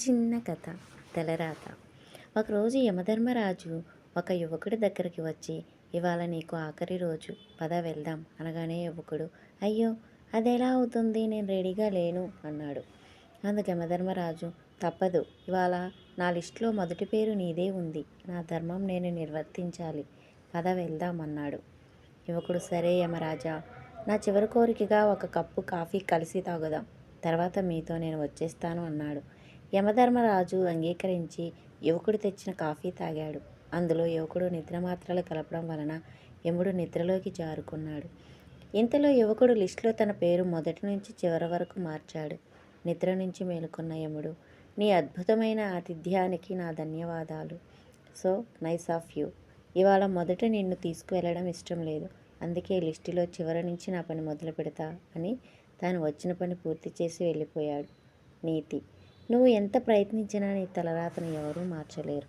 చిన్న కథ తలరాత. ఒకరోజు యమధర్మరాజు ఒక యువకుడి దగ్గరికి వచ్చి, ఇవాళ నీకు ఆఖరి రోజు, పద వెళ్దాం అనగానే యువకుడు, అయ్యో అదెలా అవుతుంది, నేను రెడీగా లేను అన్నాడు. అందుకు యమధర్మరాజు, తప్పదు, ఇవాళ నా లిస్టులో మొదటి పేరు నీదే ఉంది, నా ధర్మం నేను నిర్వర్తించాలి, పద వెళ్దాం అన్నాడు. యువకుడు, సరే యమరాజా, నా చివరి కోరికగా ఒక కప్పు కాఫీ కలిసి తాగుదాం, తర్వాత మీతో నేను వచ్చేస్తాను అన్నాడు. యమధర్మరాజు అంగీకరించి యువకుడు తెచ్చిన కాఫీ తాగాడు. అందులో యువకుడు నిద్రమాత్రలు కలపడం వలన యముడు నిద్రలోకి జారుకున్నాడు. ఇంతలో యువకుడు లిస్టులో తన పేరు మొదటి నుంచి చివరి వరకు మార్చాడు. నిద్ర నుంచి మేలుకున్న యముడు, నీ అద్భుతమైన ఆతిథ్యానికి నా ధన్యవాదాలు. So nice of you. ఇవాళ మొదట నిన్ను తీసుకువెళ్ళడం ఇష్టం లేదు, అందుకే లిస్టులో చివరి నుంచి నా పని మొదలు పెడతా అని తాను వచ్చిన పని పూర్తి చేసి వెళ్ళిపోయాడు. నీతి: నువ్వు ఎంత ప్రయత్నించినా నీ తలరాతను ఎవరూ మార్చలేరు.